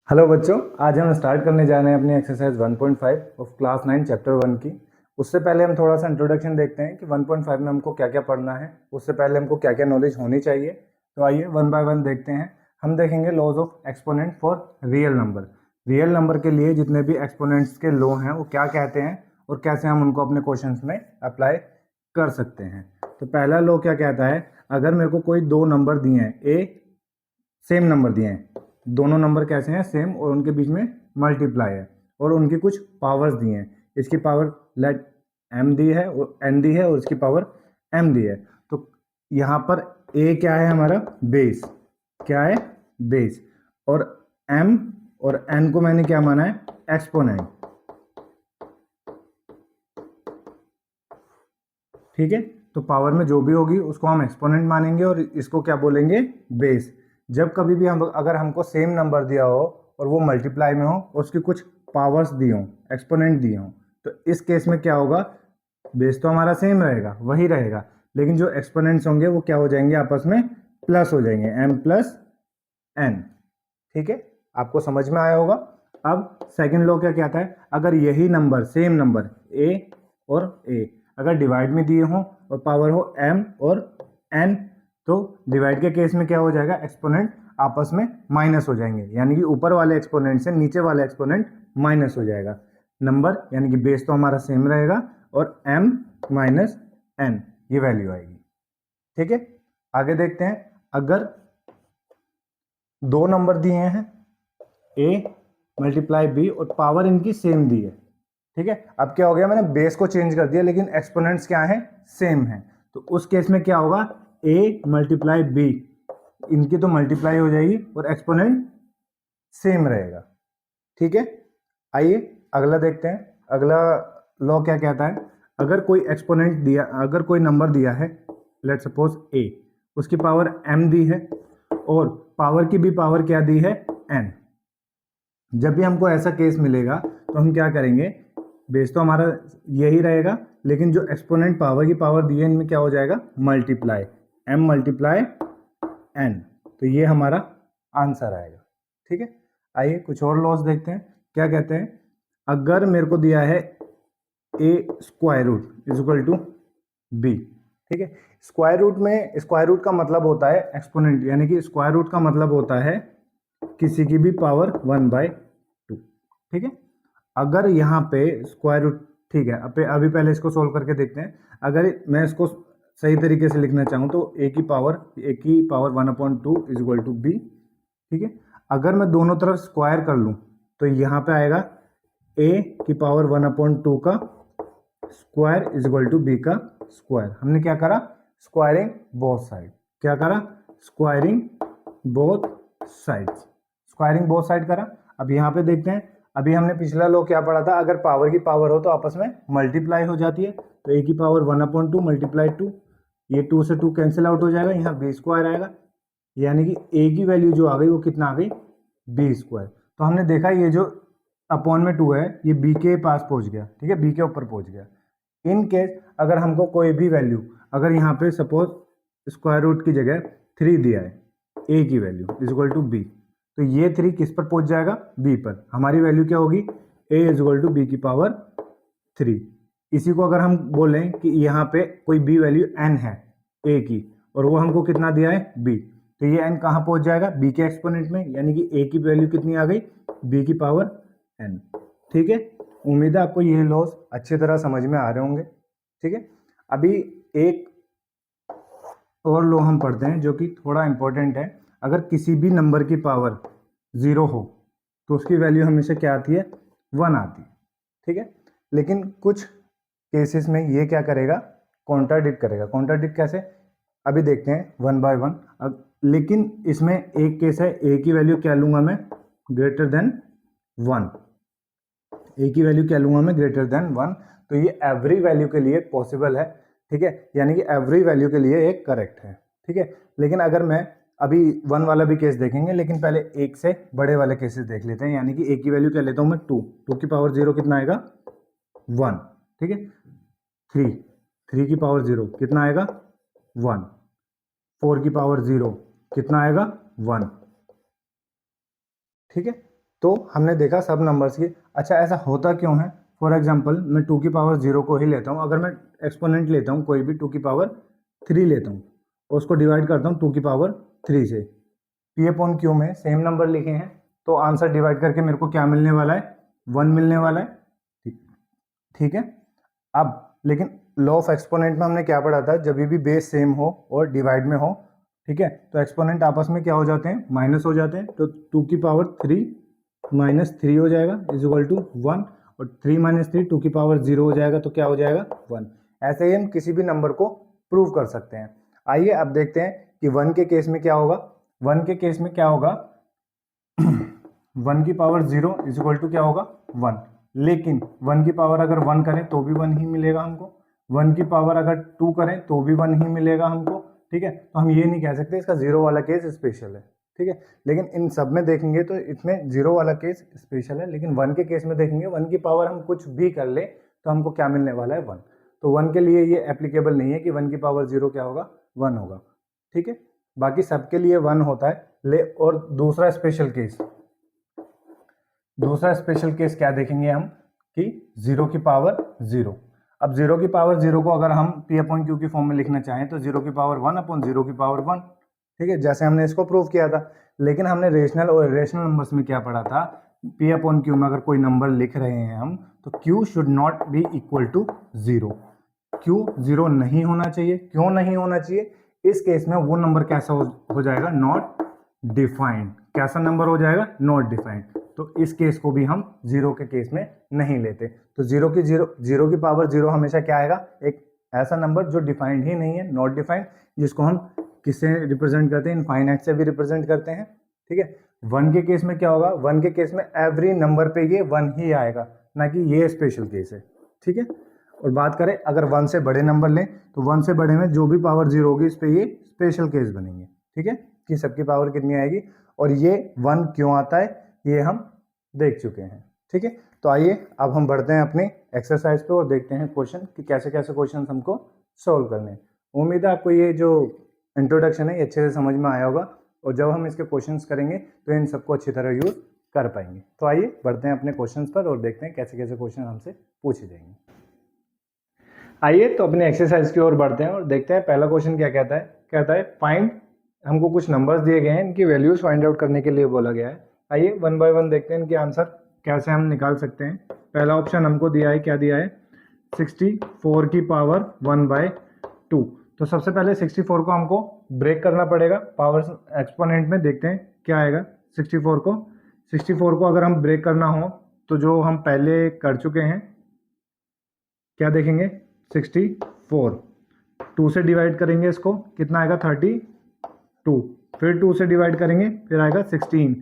Hello बच्चों, आज हम स्टार्ट करने जा रहे हैं अपनी एक्सरसाइज 1.5 ऑफ क्लास 9 चैप्टर 1 की। उससे पहले हम थोड़ा सा इंट्रोडक्शन देखते हैं कि 1.5 में हमको क्या क्या पढ़ना है, उससे पहले हमको क्या क्या नॉलेज होनी चाहिए। तो आइए वन बाय वन देखते हैं। हम देखेंगे laws of exponent for real number. Real number के लिए जितने भी एक्सपोनेंट्स के लॉ हैं वो क्या कहते हैं और कैसे हम उनको अपने क्वेश्चंस में अप्लाई कर सकते हैं। तो पहला लॉ क्या कहता है, अगर मेरे को कोई दो नंबर दिए हैं, सेम नंबर दिए हैं, दोनों नंबर कैसे हैं, सेम, और उनके बीच में मल्टीप्लाई है और उनकी कुछ पावर्स दी हैं। इसकी पावर लेट m दी है और n दी है और इसकी पावर m दी है। तो यहाँ पर a क्या है, हमारा बेस, क्या है, बेस, और m और n को मैंने क्या माना है, एक्सपोनेंट। ठीक है, तो पावर में जो भी होगी उसको हम एक्सपोनेंट मानेंगे और इसको क्या बोलेंगे, बेस। जब कभी भी हम अगर हमको सेम नंबर दिया हो और वो मल्टीप्लाई में हो और उसकी कुछ पावर्स दी हो, एक्सपोनेंट दिए हो, तो इस केस में क्या होगा, बेस तो हमारा सेम रहेगा, वही रहेगा, लेकिन जो एक्सपोनेंट्स होंगे वो क्या हो जाएंगे, आपस में प्लस हो जाएंगे, m प्लस n। ठीक है, आपको समझ में आया होगा। अब सेकंड लॉ क्या कहता है, अगर यही नंबर, सेम नंबर a और a अगर डिवाइड में दिए हों और पावर हो m और n, तो डिवाइड के केस में क्या हो जाएगा, एक्सपोनेंट आपस में माइनस हो जाएंगे, यानी कि ऊपर वाले एक्सपोनेंट से नीचे वाला एक्सपोनेंट माइनस हो जाएगा। नंबर यानी कि बेस तो हमारा सेम रहेगा और m माइनस n ये वैल्यू आएगी। ठीक है, आगे देखते हैं। अगर दो नंबर दिए हैं a मल्टीप्लाई b और पावर इनकी सेम दी है, ठीक है, अब क्या हो गया, मैंने बेस को चेंज कर दिया लेकिन एक्सपोनेंट्स क्या है, सेम है। तो उस केस में क्या होगा, a मल्टीप्लाई b, इनकी तो मल्टीप्लाई हो जाएगी और एक्सपोनेंट सेम रहेगा। ठीक है, आइए अगला देखते हैं। अगला लॉ क्या कहता है, अगर कोई एक्सपोनेंट दिया, अगर कोई नंबर दिया है, लेट सपोज a, उसकी पावर m दी है और पावर की भी पावर क्या दी है, n। जब भी हमको ऐसा केस मिलेगा तो हम क्या करेंगे, बेस तो हमारा यही रहेगा लेकिन जो एक्सपोनेंट पावर की पावर दी है इनमें क्या हो जाएगा, मल्टीप्लाई, m मल्टीप्लाई n। तो ये हमारा आंसर आएगा। ठीक है, आइए कुछ और लॉस देखते हैं। क्या कहते हैं, अगर मेरे को दिया है a square root is equal to b, ठीक है, स्क्वायर रूट में, स्क्वायर रूट का मतलब होता है एक्सपोनेंट, यानी कि स्क्वायर रूट का मतलब होता है किसी की भी पावर 1/2। ठीक है, अगर यहाँ पे स्क्वायर रूट, ठीक है, अभी पहले इसको सोल्व करके देखते हैं। अगर मैं इसको सही तरीके से लिखना चाहूँ तो a की power 1/2 is equal to b। ठीक है, अगर मैं दोनों तरफ स्क्वायर कर लूँ तो यहाँ पे आएगा a की पावर 1/2 का square is equal to b का स्क्वायर। हमने क्या करा, स्क्वायरिंग बोथ साइड, क्या करा, squaring both sides, squaring both side करा। अब यहाँ पे देखते हैं, अभी हमने पिछला लॉ क्या पढ़ा था, अगर पावर की पावर हो तो आपस में मल्टीप्लाई हो जाती है। तो a की पावर 1/2 मल्टीप्लाई 2, ये 2 से 2 कैंसिल आउट हो जाएगा, यहाँ b स्क्वायर आएगा, यानी कि a की वैल्यू जो आ गई वो कितना आ गई, b स्क्वायर। तो हमने देखा ये जो अपॉन में 2 है ये b के पास पहुंच गया, ठीक है, b के ऊपर पहुंच गया। इन केस अगर हमको कोई भी वैल्यू, अगर यहाँ पे सपोज स्क्वायर रूट की जगह 3 दिया है, a की value is equal to b, तो ये 3 किस पर पहुंच जाएगा, b पर। हमारी वैल्यू क्या होगी, a is equal to b की पावर 3। इसी को अगर हम बोलें कि यहाँ पे कोई b वैल्यू n है a की और वो हमको कितना दिया है, b, तो ये n कहाँ पहुंच जाएगा, b के एक्सपोनेंट में, यानी कि a की वैल्यू कितनी आ गई, b की पावर n। ठीक है, उम्मीद है आपको ये लॉस अच्छी तरह समझ में आ रहे होंगे। ठीक है, अभी एक और लॉ हम पढ़ते हैं जो कि थोड़ा इंपॉर्टेंट है। अगर किसी भी नंबर की पावर 0 हो तो उसकी वैल्यू हमेशा क्या आती है, 1 आती है। ठीक है, लेकिन कुछ केसेस में ये क्या करेगा, कॉन्ट्राडिक्ट करेगा। कॉन्ट्राडिक्ट कैसे, अभी देखते हैं वन बाय वन। अब लेकिन इसमें एक केस है, a की वैल्यू क्या लूंगा मैं, ग्रेटर देन 1, a की वैल्यू क्या लूंगा मैं, ग्रेटर देन 1। तो ये एवरी वैल्यू के लिए पॉसिबल है। ठीक है, यानी कि एवरी वैल्यू के लिए एक करेक्ट है। ठीक है, लेकिन अगर मैं अभी 1 वाला भी केस देखेंगे, लेकिन पहले एक से बड़े वाले केसेस देख लेते हैं। यानी कि a की वैल्यू क्या लेता हूं मैं, 2 की पावर 0 कितना आएगा, 1। ठीक है, 3 की पावर 0 कितना आएगा, 1। 4 की पावर 0 कितना आएगा, 1। ठीक है, तो हमने देखा सब नंबर्स की। अच्छा, ऐसा होता क्यों है? फॉर एग्जांपल मैं 2 की पावर 0 को ही लेता हूँ। अगर मैं एक्सपोनेंट लेता हूँ कोई भी 2 की पावर 3 लेता हूँ और उसको डिवाइड करता हूँ 2 की पावर 3 से, पी अपॉन क्यू में सेम नंबर लिखे हैं तो आंसर डिवाइड करके मेरे को क्या मिलने वाला है? 1 मिलने वाला है। ठीक है। अब लेकिन लॉ ऑफ एक्सपोनेंट में हमने क्या पढ़ा था? जब भी बेस सेम हो और डिवाइड में हो, ठीक है, तो एक्सपोनेंट आपस में क्या हो जाते हैं? माइनस हो जाते हैं। तो 2 की पावर 3 माइनस 3 हो जाएगा इज इक्वल टू 1, और 3 माइनस 3 2 की पावर 0 हो जाएगा तो क्या हो जाएगा? 1। ऐसे ही हम किसी भी नंबर को प्रूव कर सकते हैं। आइए अब देखते हैं कि 1 के केस में क्या होगा। 1 के केस में क्या होगा? 1 की पावर 0 इज इक्वल टू क्या होगा? 1। लेकिन 1 की पावर अगर 1 करें तो भी 1 ही मिलेगा हमको, 1 की पावर अगर 2 करें तो भी 1 ही मिलेगा हमको। ठीक है, तो हम ये नहीं कह सकते इसका 0 वाला केस स्पेशल है। ठीक है, लेकिन इन सब में देखेंगे तो इसमें 0 वाला केस स्पेशल है, लेकिन 1 के केस में देखेंगे 1 की पावर हम कुछ भी कर ले तो हमको क्या मिलने वाला है? 1। तो 1 के लिए ये एप्लीकेबल नहीं है कि 1 की पावर 0 क्या होगा? 1 होगा। ठीक है, बाकी सबके लिए 1 होता है। और दूसरा स्पेशल केस क्या देखेंगे हम कि 0 की पावर 0। अब 0 की पावर 0 को अगर हम p अपॉन क्यू की फॉर्म में लिखना चाहें तो 0 की पावर 1 अपॉन 0 की पावर 1। ठीक है, जैसे हमने इसको प्रूव किया था। लेकिन हमने रेशनल और इरेशनल नंबर्स में क्या पढ़ा था? p अपॉन क्यू में अगर कोई नंबर लिख रहे हैं हम तो q should not be equal to 0। q 0 नहीं होना चाहिए। क्यों नहीं होना चाहिए? इस केस में वो नंबर कैसा हो जाएगा? Not defined. कैसा नंबर हो जाएगा? Not defined. तो इस केस को भी हम 0 के केस में नहीं लेते। तो 0 की पावर 0 हमेशा क्या आएगा? एक ऐसा नंबर जो डिफाइंड ही नहीं है, नॉट डिफाइंड, जिसको हम किससे रिप्रेजेंट करते हैं? इनफाइनाइट से भी रिप्रेजेंट करते हैं। ठीक है, 1 के केस में क्या होगा? 1 के केस में एवरी नंबर पे ये 1 ही आएगा, ना कि ये स्पेशल केस है। ठीक है, और बात करें अगर 1 से बड़े नंबर लें तो 1 से बड़े में जो भी पावर 0 होगी इस पे ये स्पेशल केस बनेंगे। ठीक है, कि सबकी पावर कितनी आएगी, और ये 1 क्यों आता है ये हम देख चुके हैं। ठीक है, तो आइए अब हम बढ़ते हैं अपने एक्सरसाइज पे और देखते हैं क्वेश्चन कि कैसे कैसे क्वेश्चन हमको सॉल्व करने हैं। उम्मीद है आपको ये जो इंट्रोडक्शन है ये अच्छे से समझ में आया होगा, और जब हम इसके क्वेश्चंस करेंगे तो इन सबको अच्छी तरह यूज कर पाएंगे। तो आइए बढ़ते हैं अपने क्वेश्चंस पर और देखते हैं कैसे कैसे क्वेश्चन हमसे पूछे जाएंगे। आइए तो अपने एक्सरसाइज की ओर बढ़ते हैं और देखते हैं पहला क्वेश्चन क्या कहता है। कहता है फाइंड, हमको कुछ नंबर्स दिए गए हैं, इनकी वैल्यूज फाइंड आउट करने के लिए बोला गया है। आइए वन बाय वन देखते हैं इनके आंसर कैसे हम निकाल सकते हैं। पहला ऑप्शन हमको दिया है, क्या दिया है? 64 की पावर 1/2। तो सबसे पहले 64 को हमको ब्रेक करना पड़ेगा पावर एक्सपोनेंट में। देखते हैं क्या आएगा 64 को अगर हम ब्रेक करना हो तो जो हम पहले कर चुके हैं क्या देखेंगे? 64, 2 से डिवाइड करेंगे इसको, कितना आएगा? 32। फिर 2 से डिवाइड करेंगे, फिर आएगा 16।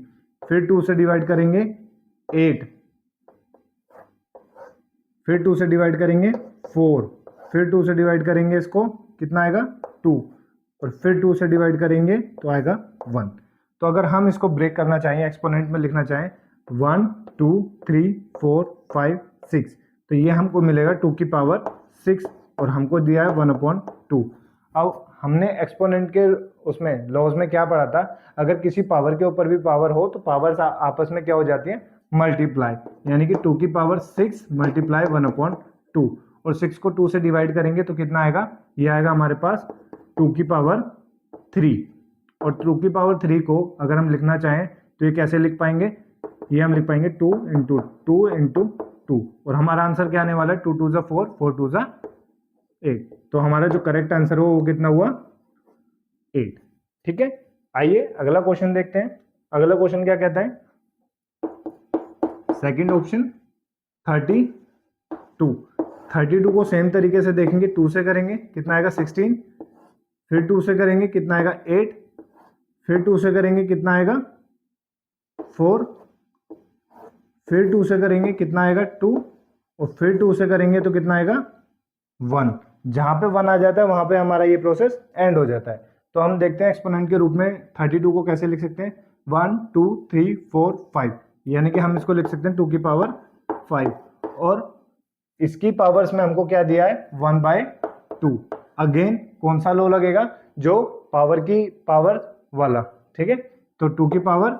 फिर 2 से डिवाइड करेंगे 8, फिर 2 से डिवाइड करेंगे 4, फिर 2 से डिवाइड करेंगे इसको, कितना आएगा? 2, और फिर 2 से डिवाइड करेंगे तो आएगा 1। तो अगर हम इसको ब्रेक करना चाहें, एक्सपोनेंट में लिखना चाहें 1 2 3 4 5 6, तो ये हमको मिलेगा 2 की पावर 6, और हमको दिया है 1/2। अब हमने एक्सपोनेंट के उसमें लॉज में क्या पढ़ा था? अगर किसी पावर के ऊपर भी पावर हो तो पावर्स आपस में क्या हो जाती है? मल्टीप्लाई, यानी कि 2 की पावर 6 मल्टीप्लाई 1/2, और 6 को 2 से डिवाइड करेंगे तो कितना आएगा? ये आएगा हमारे पास 2 की पावर 3। और 2 की पावर 3 को अगर हम लिखना चाहें तो ये कैसे लिख पाएंगे? ये हम लिख पाएंगे 2 इंटू 2 इंटू 2, और हमारा आंसर क्या आने वाला है? 2 2 ज़ा 4, 4 2 ज़ा 8। तो हमारा जो करेक्ट आंसर हो वो कितना हुआ? 8। ठीक है, आइए अगला क्वेश्चन देखते हैं। अगला क्वेश्चन क्या कहता है? सेकंड ऑप्शन 32 को सेम तरीके से देखेंगे, 2 से करेंगे कितना आएगा? 16, फिर 2 से करेंगे कितना आएगा? 8, फिर 2 से करेंगे कितना आएगा? 4, फिर 2 से करेंगे कितना आएगा? 2, और फिर 2 से करेंगे तो कितना आएगा? 1। जहां पे 1 आ जाता है वहां पे हमारा ये प्रोसेस एंड हो जाता है। तो हम देखते हैं एक्सपोनेंट के रूप में 32 को कैसे लिख सकते हैं। 1 2 3 4 5, यानी कि हम इसको लिख सकते हैं 2 की पावर 5, और इसकी पावर्स में हमको क्या दिया है? 1/2। अगेन कौन सा लो लगेगा? जो पावर की पावर वाला। ठीक है, तो 2 की पावर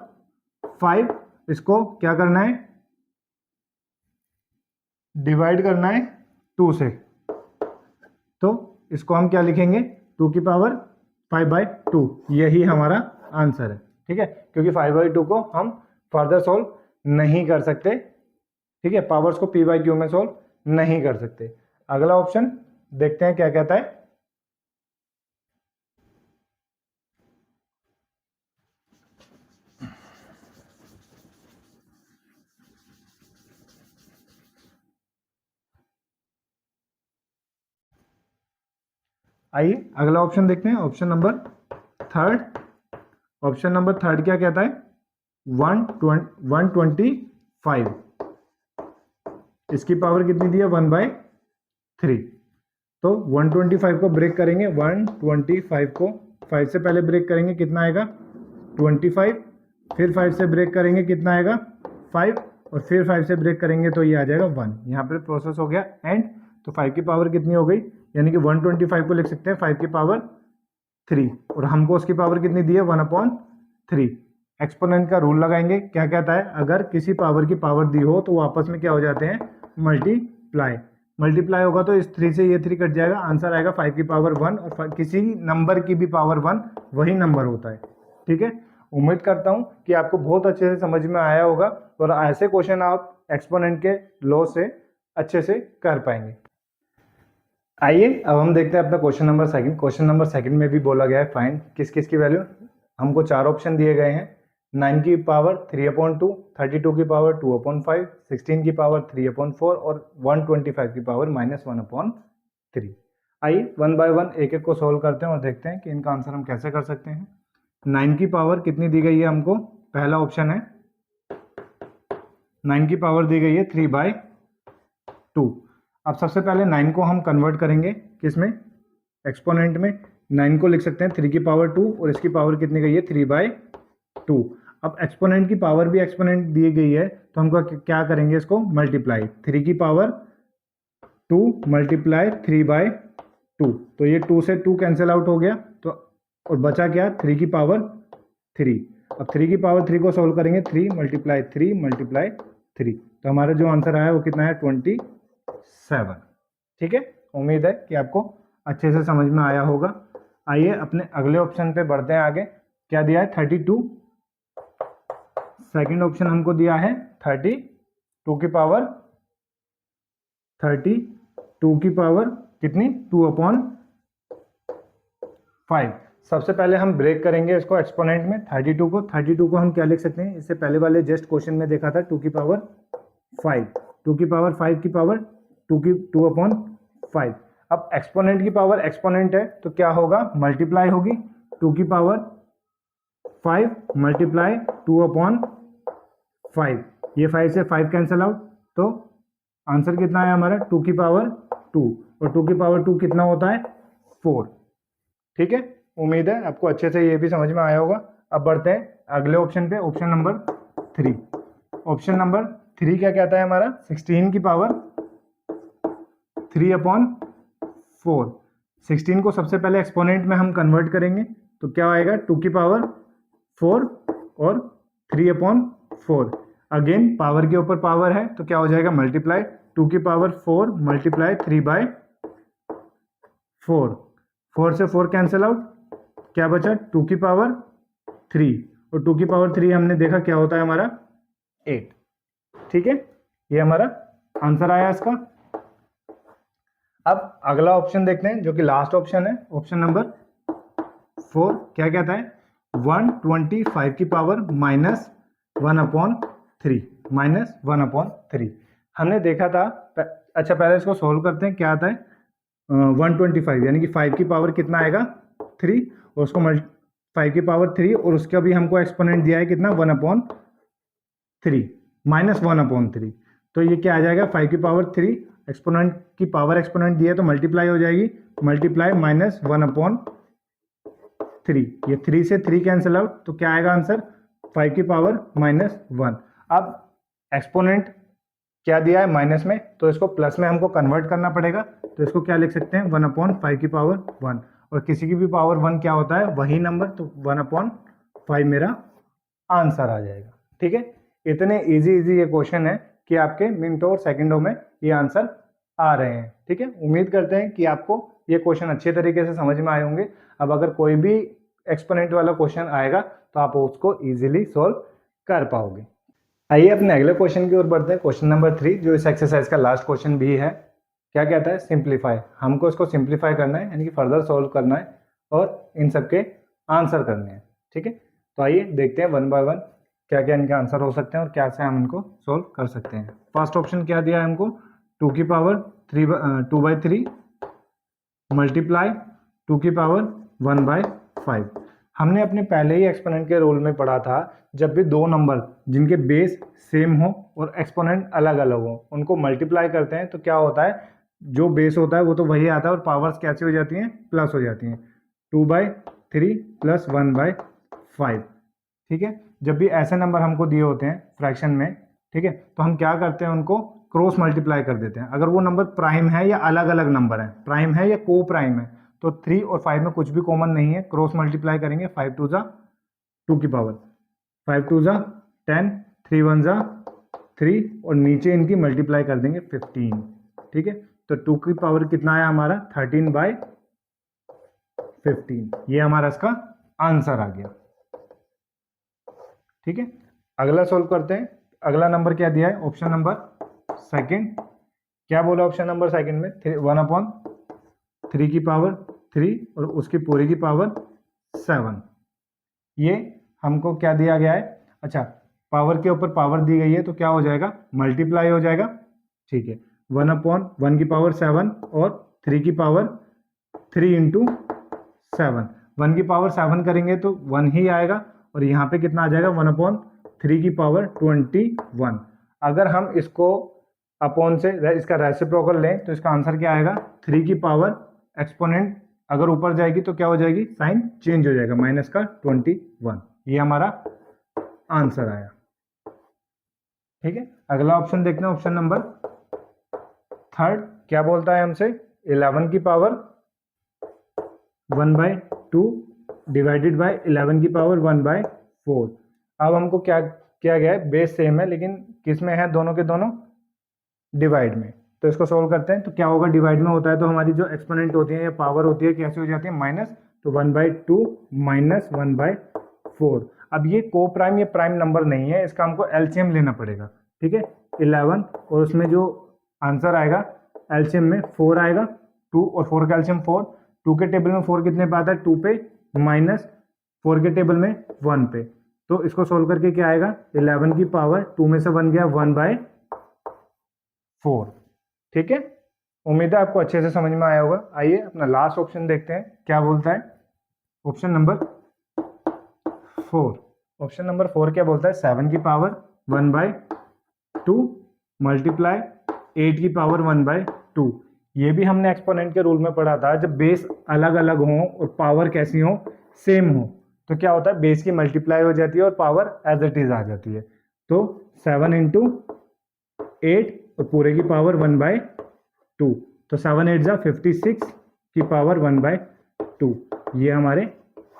5 इसको क्या करना है, डिवाइड करना है 2 से। तो इसको हम क्या लिखेंगे, 2 की पावर 5/2, यही हमारा आंसर है। ठीक है, क्योंकि 5/2 को हम फर्दर सॉल्व नहीं कर सकते। ठीक है, पावर्स को p/q में सॉल्व नहीं कर सकते। अगला ऑप्शन देखते हैं क्या कहता है। आइए अगला ऑप्शन देखते हैं, option number third. Option number third क्या कहता है, 125। इसकी पावर कितनी दी है, 1/3। तो 125 को ब्रेक करेंगे, 125 को 5 से पहले ब्रेक करेंगे, कितना आएगा 25। फिर 5 से ब्रेक करेंगे, कितना आएगा 5, और फिर 5 से ब्रेक करेंगे तो ये आ जाएगा 1। यहाँ पर प्रोसेस हो गया एंड। तो 5 की पावर कितनी हो गई, यानी कि 125 को लिख सकते हैं 5 की पावर 3, और हमको उसकी पावर कितनी दी है, 1/3। एक्सपोनेंट का रूल लगाएंगे, क्या कहता है, अगर किसी पावर की पावर दी हो तो वो आपस में क्या हो जाते हैं, मल्टीप्लाई। मल्टीप्लाई होगा तो इस 3 से ये 3 कट जाएगा, आंसर आएगा 5 की पावर 1, और किसी नंबर की भी पावर 1 वही नंबर होता है। ठीक है, उम्मीद करता हूँ कि आपको बहुत अच्छे से समझ में आया होगा, और ऐसे क्वेश्चन आप एक्सपोनेंट के लॉ से अच्छे से कर पाएंगे। आइए अब हम देखते हैं अपना question number second. Question number second में भी बोला गया है फाइंड किस किस की वैल्यू। हमको 4 ऑप्शन दिए गए हैं, 9 की पावर 3/2, 32 की पावर 2/5, 16 की पावर 3/4 और 125 की पावर -1/3। आइए 1 बाय 1 एक एक को सोल्व करते हैं और देखते हैं कि इनका आंसर हम कैसे कर सकते हैं। 9 की पावर कितनी दी गई है हमको, पहला ऑप्शन है 9 की पावर दी गई है 3/2। अब सबसे पहले 9 को हम कन्वर्ट करेंगे किस में, एक्सपोनेंट में। 9 को लिख सकते हैं 3 की पावर 2, और इसकी पावर कितनी गई है 3/2। अब एक्सपोनेंट की पावर भी एक्सपोनेंट दी गई है, तो हमको क्या करेंगे, इसको मल्टीप्लाई। 3 की पावर 2 मल्टीप्लाई 3/2, तो ये 2 से 2 कैंसिल आउट हो गया, तो और बचा क्या, 3 की पावर 3। अब 3 की पावर 3 को सोल्व करेंगे, 3 मल्टीप्लाई 3 मल्टीप्लाई 3, तो हमारा जो आंसर आया वो कितना है, 27। ठीक है, उम्मीद है कि आपको अच्छे से समझ में आया होगा। आइए अपने अगले ऑप्शन पे बढ़ते हैं आगे। क्या दिया है, 32। सेकंड ऑप्शन हमको दिया है 32 की पावर, 32 की पावर कितनी, 2/5। सबसे पहले हम ब्रेक करेंगे इसको एक्सपोनेंट में, 32 को हम क्या लिख सकते हैं, इससे पहले वाले जस्ट क्वेश्चन में देखा था 2 की पावर 5, 2 की पावर 5 की पावर 2/5। अब एक्सपोनेंट की पावर एक्सपोनेंट है तो क्या होगा, मल्टीप्लाई होगी, 2 की पावर 5 मल्टीप्लाई 2/5। ये 5 से 5 कैंसिल आउट, तो आंसर कितना है हमारा, 2 की पावर 2, और 2 की पावर 2 कितना होता है, 4। ठीक है, उम्मीद है आपको अच्छे से ये भी समझ में आया होगा। अब बढ़ते हैं अगले ऑप्शन पे, ऑप्शन नंबर 3। ऑप्शन नंबर 3 क्या कहता है हमारा, 16 की पावर 3/4। 16 को सबसे पहले एक्सपोनेंट में हम कन्वर्ट करेंगे, तो क्या आएगा, 2 की पावर 4 और 3/4। अगेन पावर के ऊपर पावर है तो क्या हो जाएगा, मल्टीप्लाई, 2 की पावर 4 मल्टीप्लाई 3/4। 4 से 4 कैंसिल आउट, क्या बचा, 2 की पावर 3, और 2 की पावर 3 हमने देखा क्या होता है हमारा, 8। ठीक है, ये हमारा आंसर आया इसका। अब अगला ऑप्शन देखते हैं जो कि लास्ट ऑप्शन है, ऑप्शन नंबर 4। क्या कहता है, 125 की पावर -1/3, -1/3। हमने देखा था, अच्छा पहले इसको सोल्व करते हैं, क्या आता है, 125 यानी कि 5 की पावर कितना आएगा, 3, और उसको 5 की पावर 3, और उसका भी हमको एक्सपोनेंट दिया है कितना, 1/3 -1/3। तो ये क्या आ जाएगा, 5 की पावर 3, एक्सपोनेंट की पावर एक्सपोनेंट दिया है तो मल्टीप्लाई हो जाएगी, मल्टीप्लाई -1/3। ये 3 से 3 कैंसिल आउट, तो क्या आएगा आंसर, 5 की पावर -1। अब एक्सपोनेंट क्या दिया है, माइनस में, तो इसको प्लस में हमको कन्वर्ट करना पड़ेगा, तो इसको क्या लिख सकते हैं, 1/5 की पावर 1, और किसी की भी पावर 1 क्या होता है, वही नंबर, तो 1/5 मेरा आंसर आ जाएगा। ठीक है, इतने इजी इजी ये क्वेश्चन है कि आपके मिनटों और सेकंडों में ये आंसर आ रहे हैं। ठीक है, उम्मीद करते हैं कि आपको ये क्वेश्चन अच्छे तरीके से समझ में आए होंगे। अब अगर कोई भी एक्सपोनेंट वाला क्वेश्चन आएगा तो आप उसको इजीली सॉल्व कर पाओगे। आइए अपने अगले क्वेश्चन की ओर बढ़ते हैं। क्वेश्चन नंबर 3 जो इस एक्सरसाइज का लास्ट क्वेश्चन भी है, क्या कहता है, सिंप्लीफाई। हमको इसको सिंप्लीफाई करना है, यानी कि फर्दर सॉल्व करना है और इन सबके आंसर करने हैं। ठीक है, तो आइए देखते हैं वन बाय वन क्या क्या इनके आंसर हो सकते हैं और क्या से हम इनको सोल्व कर सकते हैं। फर्स्ट ऑप्शन क्या दिया है हमको, 2 की पावर 2/3 मल्टीप्लाई 2 की पावर 1/5। हमने अपने पहले ही एक्सपोनेंट के रूल में पढ़ा था, जब भी दो नंबर जिनके बेस सेम हो और एक्सपोनेंट अलग अलग हो उनको मल्टीप्लाई करते हैं तो क्या होता है, जो बेस होता है वो तो वही आता है और पावर्स कैसी हो जाती हैं, प्लस हो जाती हैं। 2/3 प्लस 1/5। ठीक है, जब भी ऐसे नंबर हमको दिए होते हैं फ्रैक्शन में, ठीक है, तो हम क्या करते हैं, उनको क्रॉस मल्टीप्लाई कर देते हैं। अगर वो नंबर प्राइम है या अलग अलग नंबर है, प्राइम है या को प्राइम है, तो 3 और 5 में कुछ भी कॉमन नहीं है, क्रॉस मल्टीप्लाई करेंगे। 5 2 2 की पावर 5 2 10, 3 1 3 और नीचे इनकी मल्टीप्लाई कर देंगे 15। ठीक है, तो 2 की पावर कितना आया हमारा, 13/15। ये हमारा इसका आंसर आ गया। ठीक है, अगला सोल्व करते हैं। अगला नंबर क्या दिया है, ऑप्शन नंबर सेकंड। क्या बोला ऑप्शन नंबर सेकंड में, 1/3 की पावर 3 और उसकी पूरी की पावर 7। ये हमको क्या दिया गया है, अच्छा पावर के ऊपर पावर दी गई है तो क्या हो जाएगा, मल्टीप्लाई हो जाएगा। ठीक है, 1/1 की पावर 7 और 3 की पावर 3 इंटू 7। 1 की पावर 7 करेंगे तो 1 ही आएगा और यहाँ पे कितना आ जाएगा, 1/3 की पावर 21। अगर हम इसको अपॉन से इसका रेसिप्रोकल लें तो इसका आंसर क्या आएगा, 3 की पावर एक्सपोनेंट अगर ऊपर जाएगी तो क्या हो जाएगी, साइन चेंज हो जाएगा, माइनस का 21। ये हमारा आंसर आया। ठीक है, अगला ऑप्शन देखते हैं, ऑप्शन नंबर थर्ड। क्या बोलता है हमसे, 11 की पावर 1/2 डिवाइडेड बाय 11 की पावर 1/4। अब हमको क्या किया गया है, बेस सेम है लेकिन किस में है, दोनों के दोनों डिवाइड में। तो इसको सोल्व करते हैं तो क्या होगा, डिवाइड में होता है तो हमारी जो एक्सपोनेंट होती है या पावर होती है कैसे हो जाती है, माइनस। तो 1/2 माइनस 1/4। अब ये को प्राइम या प्राइम नंबर नहीं है, इसका हमको एलसीएम लेना पड़ेगा। ठीक है, 11 और उसमें जो आंसर आएगा एलसीएम में 4 आएगा। 2 और 4 का एलसीएम 4। 2 के टेबल में 4 कितने पे आता है, 2 पे, माइनस 4 के टेबल में 1 पे। तो इसको सोल्व करके क्या आएगा, 11 की पावर 2 में से 1 गया 1/4। ठीक है, उम्मीद है आपको अच्छे से समझ में आया होगा। आइए अपना लास्ट ऑप्शन देखते हैं क्या बोलता है, ऑप्शन नंबर 4। ऑप्शन नंबर 4 क्या बोलता है, 7 की पावर 1/2 मल्टीप्लाई 8 की पावर 1/2। ये भी हमने एक्सपोनेंट के रूल में पढ़ा था, जब बेस अलग अलग हो और पावर कैसी हो, सेम हो, तो क्या होता है, बेस की मल्टीप्लाई हो जाती है और पावर एज इट इज आ जाती है। तो 7 इंटू 8 और पूरे की पावर 1/2, तो 7 8 56 की पावर 1/2। ये हमारे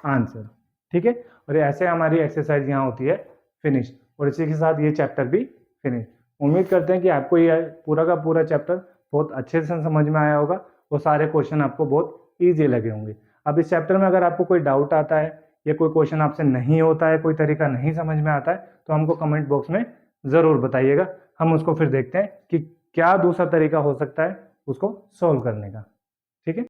आंसर। ठीक है, और ऐसे हमारी एक्सरसाइज यहाँ होती है फिनिश, और इसी के साथ ये चैप्टर भी फिनिश। उम्मीद करते हैं कि आपको ये पूरा का पूरा चैप्टर बहुत अच्छे से समझ में आया होगा, वो सारे क्वेश्चन आपको बहुत ईजी लगे होंगे। अब इस चैप्टर में अगर आपको कोई डाउट आता है या कोई क्वेश्चन आपसे नहीं होता है, कोई तरीका नहीं समझ में आता है, तो हमको कमेंट बॉक्स में ज़रूर बताइएगा। हम उसको फिर देखते हैं कि क्या दूसरा तरीका हो सकता है उसको सॉल्व करने का।